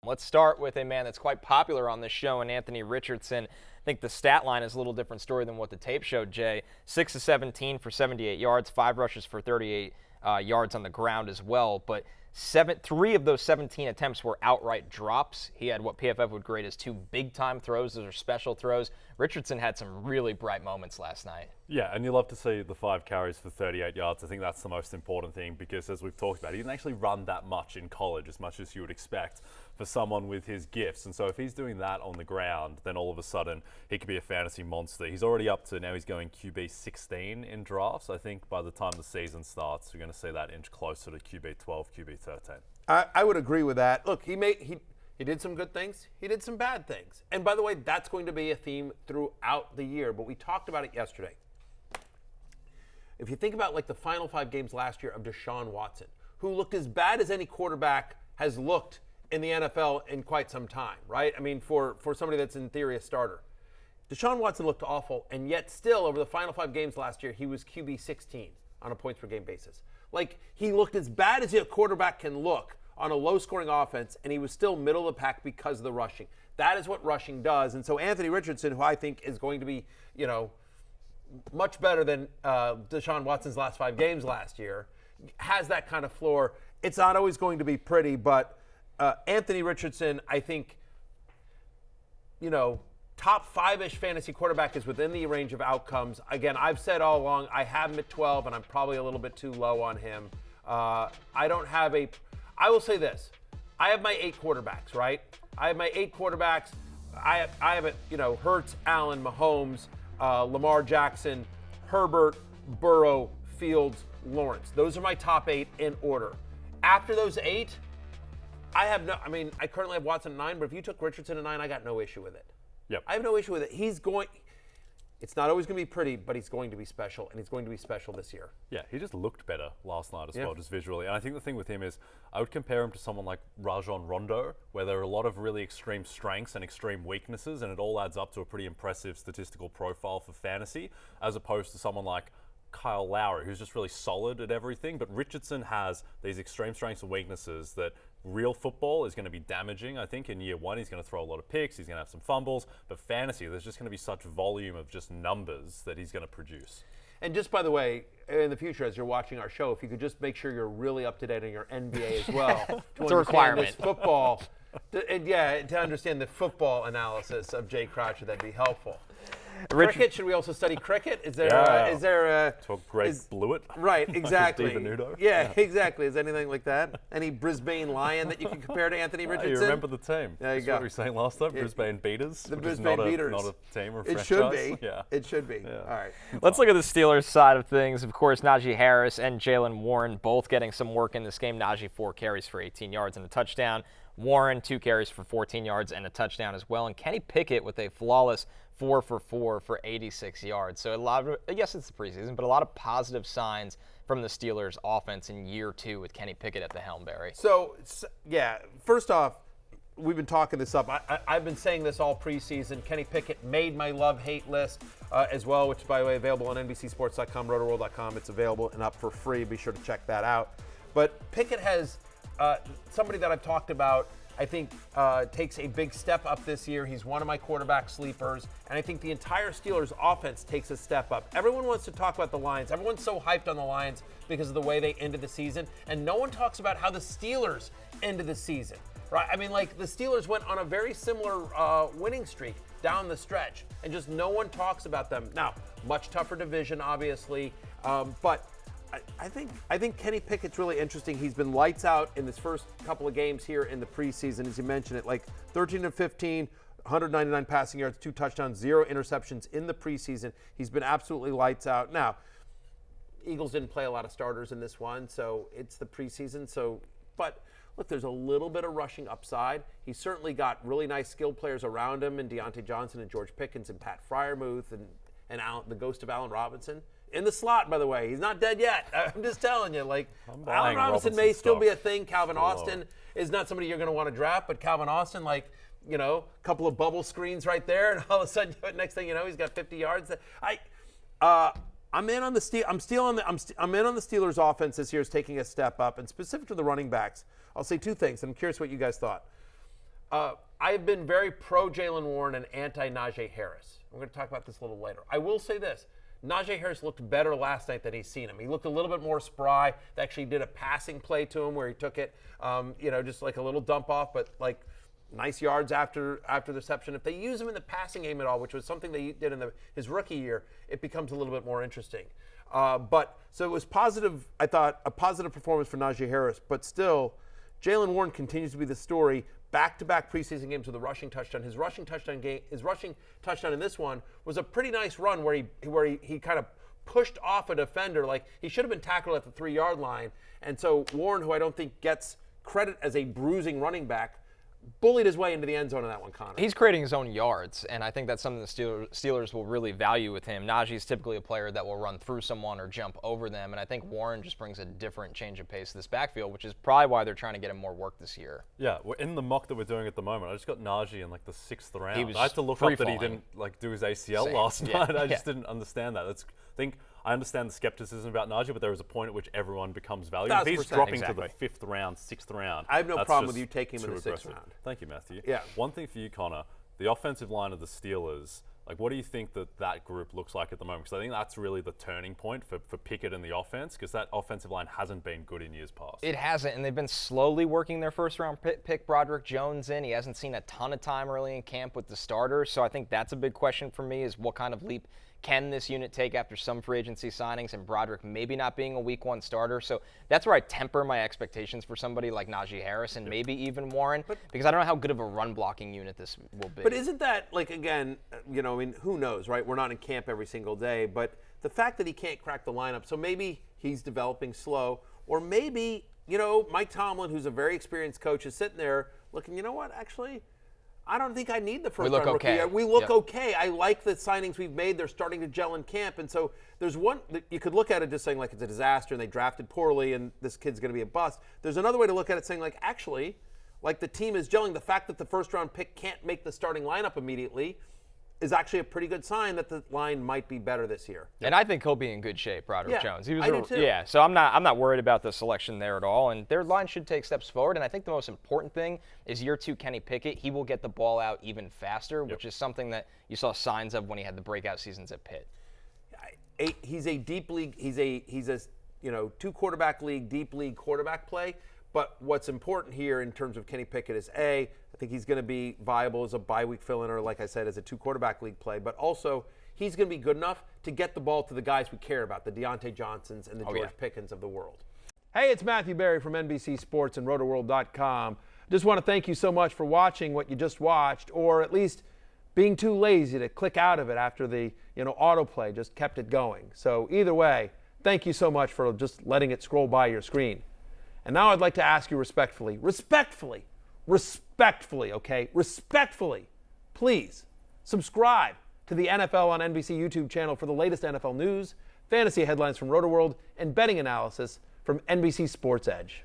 Let's start with a man that's quite popular on this show, and Anthony Richardson. I think the stat line is a little different story than what the tape showed, Jay. 6 of 17 for 78 yards, 5 rushes for 38 yards on the ground as well. But 3 of those 17 attempts were outright drops. He had what PFF would grade as 2 big-time throws. Those are special throws. Richardson had some really bright moments last night. Yeah, and you love to see the 5 carries for 38 yards. I think that's the most important thing because, as we've talked about, he didn't actually run that much in college, as much as you would expect for someone with his gifts. And so if he's doing that on the ground, then all of a sudden he could be a fantasy monster. He's already up to, now he's going QB 16 in drafts. I think by the time the season starts, you're going to see that inch closer to QB 12, QB 13. I would agree with that. Look, he did some good things. He did some bad things. And by the way, that's going to be a theme throughout the year. But we talked about it yesterday. If you think about like the final 5 games last year of Deshaun Watson, who looked as bad as any quarterback has looked in the NFL in quite some time, right? I mean, for somebody that's in theory a starter. Deshaun Watson looked awful, and yet still over the final 5 games last year, he was QB 16 on a points per game basis. Like, he looked as bad as a quarterback can look on a low-scoring offense, and he was still middle of the pack because of the rushing. That is what rushing does. And so Anthony Richardson, who I think is going to be, much better than Deshaun Watson's last 5 games last year, has that kind of floor. It's not always going to be pretty, but Anthony Richardson, I think, top 5-ish fantasy quarterback is within the range of outcomes. Again, I've said all along, I have him at 12, and I'm probably a little bit too low on him. I will say this. I have my 8 quarterbacks, right? I have my 8 quarterbacks. I have it, Hurts, Allen, Mahomes, Lamar Jackson, Herbert, Burrow, Fields, Lawrence. Those are my top 8 in order. After those 8, I currently have Watson at 9, but if you took Richardson at 9, I got no issue with it. Yep. I have no issue with it. It's not always going to be pretty, but he's going to be special, and he's going to be special this year. Yeah, he just looked better last night as well, just visually. And I think the thing with him is I would compare him to someone like Rajon Rondo, where there are a lot of really extreme strengths and extreme weaknesses, and it all adds up to a pretty impressive statistical profile for fantasy, as opposed to someone like Kyle Lowry, who's just really solid at everything. But Richardson has these extreme strengths and weaknesses that real football is going to be damaging. I think in year 1, he's going to throw a lot of picks. He's going to have some fumbles. But fantasy, there's just going to be such volume of just numbers that he's going to produce. And just by the way, in the future, as you're watching our show, if you could just make sure you're really up to date on your NBA as well. It's a requirement. This football, to understand the football analysis of Jay Croucher, that'd be helpful. Cricket, should we also study cricket? Is there Talk Greg Blewett? Right, exactly. Divanudo? Yeah, exactly. Is anything like that? Any Brisbane Lion that you can compare to Anthony Richardson? You remember the team. There you That's go. what we were saying last time, Brisbane Beaters. The Brisbane Beaters. Not a team or a It franchise. should be. Yeah. It should be. Yeah. All right. Let's look at the Steelers side of things. Of course, Najee Harris and Jaylen Warren both getting some work in this game. Najee 4 carries for 18 yards and a touchdown. Warren 2 carries for 14 yards and a touchdown as well. And Kenny Pickett with a flawless 4 for 4 for 86 yards. So a lot of, yes, it's the preseason, but a lot of positive signs from the Steelers offense in year 2 with Kenny Pickett at the helm, Barry. So, first off, we've been talking this up. I've been saying this all preseason. Kenny Pickett made my love-hate list as well, which is, by the way, available on NBCSports.com, rotoworld.com. It's available and up for free. Be sure to check that out. But Pickett has somebody that I've talked about, I think, takes a big step up this year. He's one of my quarterback sleepers, and I think the entire Steelers offense takes a step up. Everyone wants to talk about the Lions. Everyone's so hyped on the Lions because of the way they ended the season, and no one talks about how the Steelers ended the season, right? I mean, like, the Steelers went on a very similar winning streak down the stretch, and just no one talks about them. Now, much tougher division, obviously, but I think Kenny Pickett's really interesting. He's been lights out in this first couple of games here in the preseason, as you mentioned it, like 13 of 15, 199 passing yards, 2 touchdowns, 0 interceptions in the preseason. He's been absolutely lights out. Now, Eagles didn't play a lot of starters in this one, so it's the preseason. But look, there's a little bit of rushing upside. He's certainly got really nice skilled players around him, and Deontay Johnson and George Pickens and Pat Freiermuth and the ghost of Allen Robinson. In the slot, by the way. He's not dead yet. I'm just telling you. Like, Allen Robinson may still be a thing. Calvin Austin is not somebody you're going to want to draft, but Calvin Austin, a couple of bubble screens right there, and all of a sudden, next thing you know, he's got 50 yards. I'm in on the Steelers' offense this year is taking a step up, and specific to the running backs, I'll say 2 things. I'm curious what you guys thought. I have been very pro Jaylen Warren and anti Najee Harris. We're going to talk about this a little later. I will say this. Najee Harris looked better last night than he's seen him. He looked a little bit more spry. They actually did a passing play to him where he took it, just like a little dump off, but like nice yards after the reception. If they use him in the passing game at all, which was something they did in his rookie year, it becomes a little bit more interesting. So it was positive, I thought, a positive performance for Najee Harris, but still, Jaylen Warren continues to be the story. Back-to-back preseason games with a rushing touchdown. His rushing touchdown in this one was a pretty nice run where he kind of pushed off a defender. Like, he should have been tackled at the 3-yard line. And so Warren, who I don't think gets credit as a bruising running back, bullied his way into the end zone on that one, Connor. He's creating his own yards, and I think that's something the Steelers will really value with him. Najee's typically a player that will run through someone or jump over them, and I think Warren just brings a different change of pace to this backfield, which is probably why they're trying to get him more work this year. Yeah, in the mock that we're doing at the moment, I just got Najee in like the 6th round. He was I had to look up that he free-falling. didn't like do his ACL Same. last Yeah. night. I just didn't understand that. I understand the skepticism about Najee, but there is a point at which everyone becomes valuable. If he's 1,000%. dropping Exactly. to the 5th round, 6th round, I have no that's problem just with you taking him in too the 6th aggressive. round. Thank you, Matthew. Yeah. One thing for you, Connor, the offensive line of the Steelers. Like, what do you think that group looks like at the moment? Because I think that's really the turning point for Pickett and the offense, because that offensive line hasn't been good in years past. It hasn't, and they've been slowly working their first-round pick, Broderick Jones, in. He hasn't seen a ton of time early in camp with the starters, so I think that's a big question for me is what kind of leap can this unit take after some free agency signings and Broderick maybe not being a week 1 starter? So that's where I temper my expectations for somebody like Najee Harris and maybe even Warren, because I don't know how good of a run-blocking unit this will be. But isn't that, like, again, who knows, right? We're not in camp every single day, but the fact that he can't crack the lineup, so maybe he's developing slow, or maybe, Mike Tomlin, who's a very experienced coach, is sitting there looking, you know what, actually, I don't think I need the first round rookie. Okay. We look okay. I like the signings we've made. They're starting to gel in camp. And so there's one, you could look at it just saying like it's a disaster and they drafted poorly and this kid's going to be a bust. There's another way to look at it saying like, actually, like the team is gelling. The fact that the first round pick can't make the starting lineup immediately is actually a pretty good sign that the line might be better this year. And I think he'll be in good shape, Broderick Jones. I do too. Yeah, so I'm not worried about the selection there at all. And their line should take steps forward. And I think the most important thing is year 2 Kenny Pickett. He will get the ball out even faster, which is something that you saw signs of when he had the breakout seasons at Pitt. He's a deep league. He's a 2 quarterback league, deep league quarterback play. But what's important here in terms of Kenny Pickett is I think he's going to be viable as a bye-week fill-in or, like I said, as a 2 quarterback league play. But also, he's going to be good enough to get the ball to the guys we care about, the Deontay Johnsons and the George Pickens of the world. Hey, it's Matthew Berry from NBC Sports and RotoWorld.com. Just want to thank you so much for watching what you just watched, or at least being too lazy to click out of it after the autoplay just kept it going. So either way, thank you so much for just letting it scroll by your screen. And now I'd like to ask you respectfully, please subscribe to the NFL on NBC YouTube channel for the latest NFL news, fantasy headlines from RotoWorld, and betting analysis from NBC Sports Edge.